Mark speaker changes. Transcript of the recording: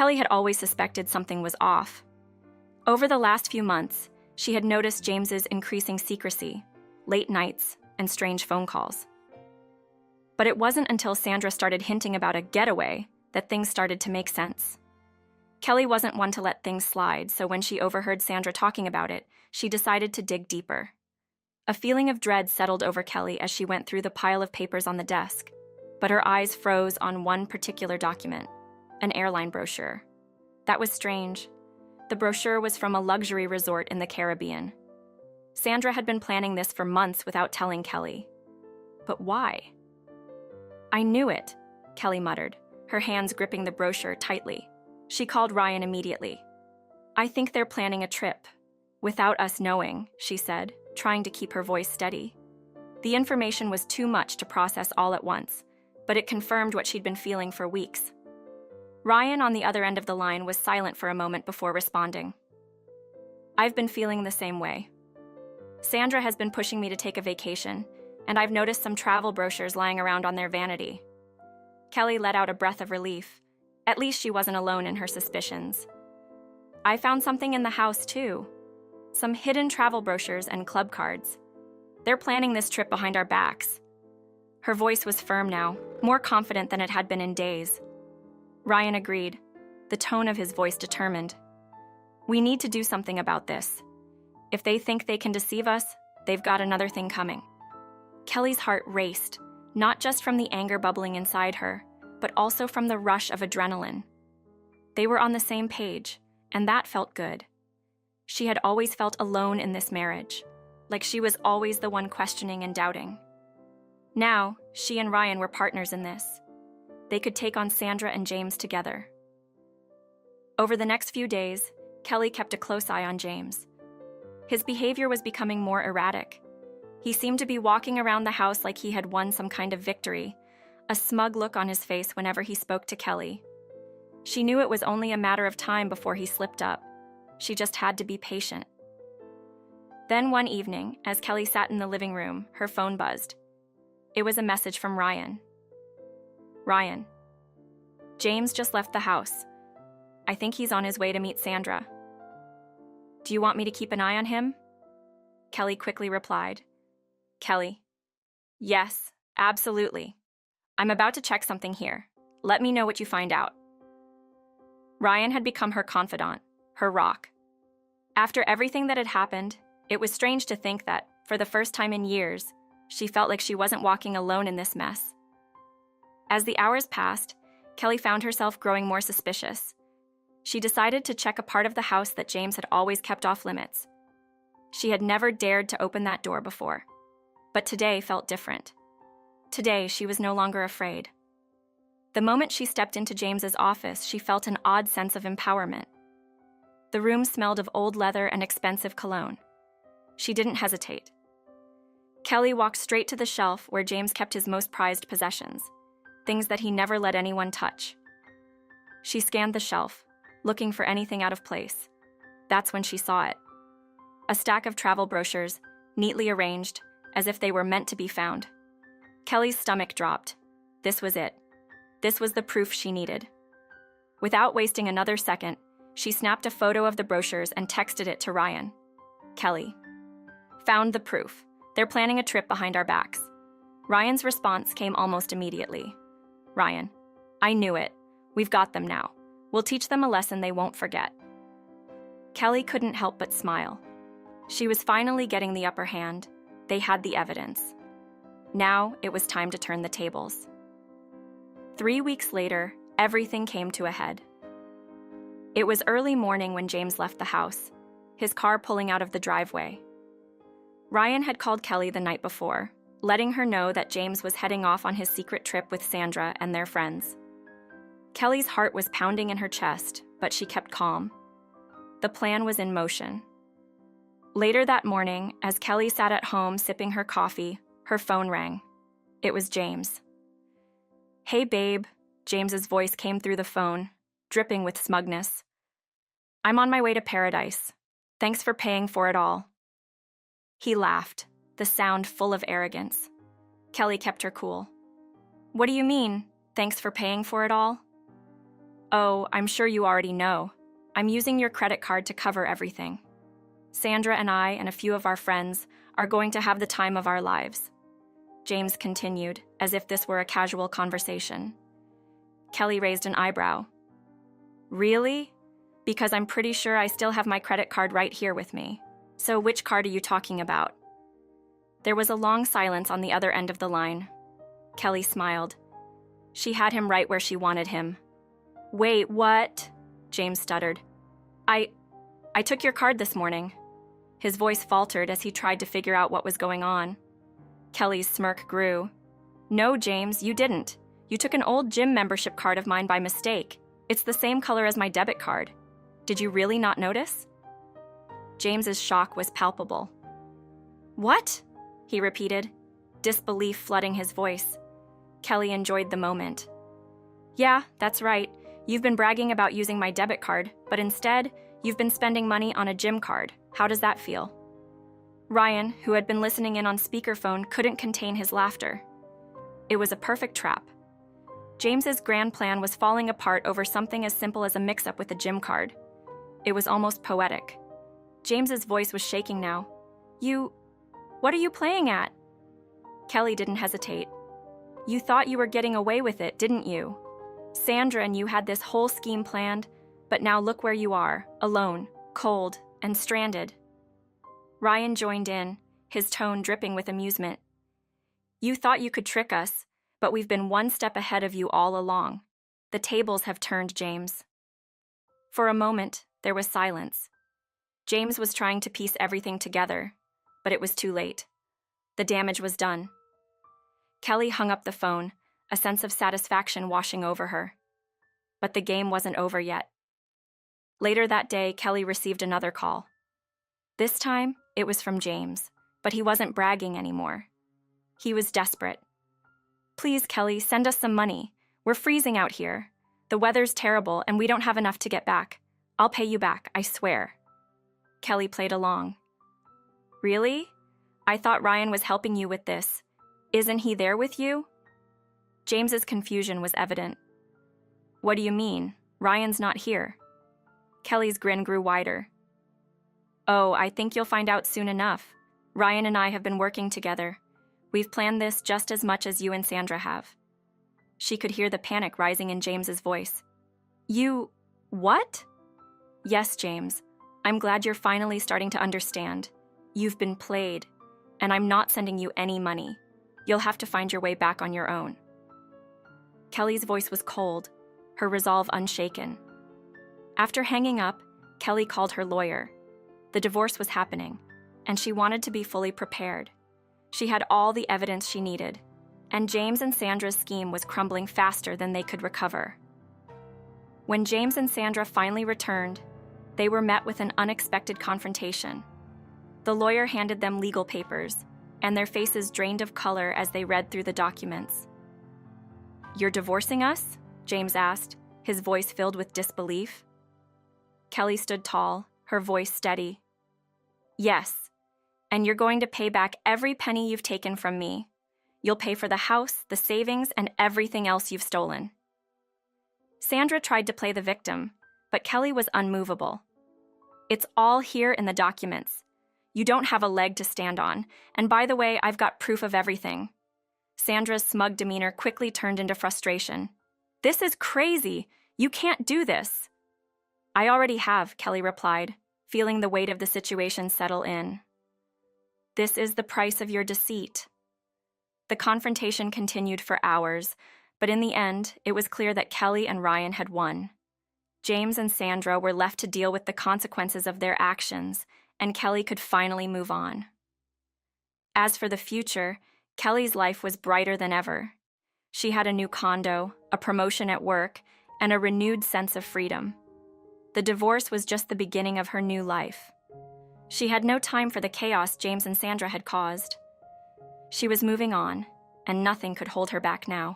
Speaker 1: Kelly had always suspected something was off. Over the last few months, she had noticed James's increasing secrecy, late nights, and strange phone calls. But it wasn't until Sandra started hinting about a getaway that things started to make sense. Kelly wasn't one to let things slide, so when she overheard Sandra talking about it, she decided to dig deeper. A feeling of dread settled over Kelly as she went through the pile of papers on the desk, but her eyes froze on one particular document, an airline brochure. That was strange. The brochure was from a luxury resort in the Caribbean. Sandra had been planning this for months without telling Kelly. But why? "I knew it," Kelly muttered, her hands gripping the brochure tightly. She called Ryan immediately. "I think they're planning a trip. Without us knowing," she said, trying to keep her voice steady. The information was too much to process all at once, but it confirmed what she'd been feeling for weeks. Ryan, on the other end of the line, was silent for a moment before responding. "I've been feeling the same way. Sandra has been pushing me to take a vacation, and I've noticed some travel brochures lying around on their vanity." Kelly let out a breath of relief. At least she wasn't alone in her suspicions. "I found something in the house, too. Some hidden travel brochures and club cards. They're planning this trip behind our backs." Her voice was firm now, more confident than it had been in days. Ryan agreed, the tone of his voice determined. "We need to do something about this. If they think they can deceive us, they've got another thing coming." Kelly's heart raced, not just from the anger bubbling inside her, but also from the rush of adrenaline. They were on the same page, and that felt good. She had always felt alone in this marriage, like she was always the one questioning and doubting. Now, she and Ryan were partners in this. They could take on Sandra and James together. Over the next few days, Kelly kept a close eye on James. His behavior was becoming more erratic. He seemed to be walking around the house like he had won some kind of victory, a smug look on his face whenever he spoke to Kelly. She knew it was only a matter of time before he slipped up. She just had to be patient. Then one evening, as Kelly sat in the living room, her phone buzzed. It was a message from Ryan. "Ryan, James just left the house. I think he's on his way to meet Sandra. Do you want me to keep an eye on him?" Kelly quickly replied. "Kelly, yes, absolutely. I'm about to check something here. Let me know what you find out." Ryan had become her confidant, her rock. After everything that had happened, it was strange to think that, for the first time in years, she felt like she wasn't walking alone in this mess. As the hours passed, Kelly found herself growing more suspicious. She decided to check a part of the house that James had always kept off limits. She had never dared to open that door before, but today felt different. Today, she was no longer afraid. The moment she stepped into James's office, she felt an odd sense of empowerment. The room smelled of old leather and expensive cologne. She didn't hesitate. Kelly walked straight to the shelf where James kept his most prized possessions, things that he never let anyone touch. She scanned the shelf, looking for anything out of place. That's when she saw it. A stack of travel brochures, neatly arranged, as if they were meant to be found. Kelly's stomach dropped. This was it. This was the proof she needed. Without wasting another second, she snapped a photo of the brochures and texted it to Ryan. "Kelly, found the proof. They're planning a trip behind our backs." Ryan's response came almost immediately. "Ryan, I knew it. We've got them now. We'll teach them a lesson they won't forget." Kelly couldn't help but smile. She was finally getting the upper hand. They had the evidence. Now it was time to turn the tables. 3 weeks later, everything came to a head. It was early morning when James left the house, his car pulling out of the driveway. Ryan had called Kelly the night before, letting her know that James was heading off on his secret trip with Sandra and their friends. Kelly's heart was pounding in her chest, but she kept calm. The plan was in motion. Later that morning, as Kelly sat at home sipping her coffee, her phone rang. It was James. "Hey, babe," James's voice came through the phone, dripping with smugness. "I'm on my way to paradise. Thanks for paying for it all." He laughed, the sound full of arrogance. Kelly kept her cool. "What do you mean, thanks for paying for it all?" Oh, I'm sure you already know. I'm using your credit card to cover everything. Sandra and I and a few of our friends are going to have the time of our lives. James continued, as if this were a casual conversation. Kelly raised an eyebrow. Really? Because I'm pretty sure I still have my credit card right here with me. So which card are you talking about? There was a long silence on the other end of the line. Kelly smiled. She had him right where she wanted him. Wait, what? James stuttered. I took your card this morning. His voice faltered as he tried to figure out what was going on. Kelly's smirk grew. No, James, you didn't. You took an old gym membership card of mine by mistake. It's the same color as my debit card. Did you really not notice? James's shock was palpable. What? He repeated, disbelief flooding his voice. Kelly enjoyed the moment. Yeah, that's right. You've been bragging about using my debit card, but instead, you've been spending money on a gym card. How does that feel? Ryan, who had been listening in on speakerphone, couldn't contain his laughter. It was a perfect trap. James's grand plan was falling apart over something as simple as a mix-up with a gym card. It was almost poetic. James's voice was shaking now. What are you playing at? Kelly didn't hesitate. You thought you were getting away with it, didn't you? Sandra and you had this whole scheme planned, but now look where you are, alone, cold, and stranded. Ryan joined in, his tone dripping with amusement. You thought you could trick us, but we've been one step ahead of you all along. The tables have turned, James. For a moment, there was silence. James was trying to piece everything together, but it was too late. The damage was done. Kelly hung up the phone, a sense of satisfaction washing over her. But the game wasn't over yet. Later that day, Kelly received another call. This time, it was from James, but he wasn't bragging anymore. He was desperate. Please, Kelly, send us some money. We're freezing out here. The weather's terrible and we don't have enough to get back. I'll pay you back, I swear. Kelly played along. Really? I thought Ryan was helping you with this. Isn't he there with you? James's confusion was evident. What do you mean? Ryan's not here. Kelly's grin grew wider. Oh, I think you'll find out soon enough. Ryan and I have been working together. We've planned this just as much as you and Sandra have. She could hear the panic rising in James's voice. You... what? Yes, James. I'm glad you're finally starting to understand. You've been played, and I'm not sending you any money. You'll have to find your way back on your own. Kelly's voice was cold, her resolve unshaken. After hanging up, Kelly called her lawyer. The divorce was happening, and she wanted to be fully prepared. She had all the evidence she needed, and James and Sandra's scheme was crumbling faster than they could recover. When James and Sandra finally returned, they were met with an unexpected confrontation. The lawyer handed them legal papers, and their faces drained of color as they read through the documents. You're divorcing us? James asked, his voice filled with disbelief. Kelly stood tall, her voice steady. Yes, and you're going to pay back every penny you've taken from me. You'll pay for the house, the savings, and everything else you've stolen. Sandra tried to play the victim, but Kelly was unmovable. It's all here in the documents. You don't have a leg to stand on, and by the way, I've got proof of everything. Sandra's smug demeanor quickly turned into frustration. This is crazy. You can't do this. I already have, Kelly replied, feeling the weight of the situation settle in. This is the price of your deceit. The confrontation continued for hours, but in the end, it was clear that Kelly and Ryan had won. James and Sandra were left to deal with the consequences of their actions, and Kelly could finally move on. As for the future, Kelly's life was brighter than ever. She had a new condo, a promotion at work, and a renewed sense of freedom. The divorce was just the beginning of her new life. She had no time for the chaos James and Sandra had caused. She was moving on, and nothing could hold her back now.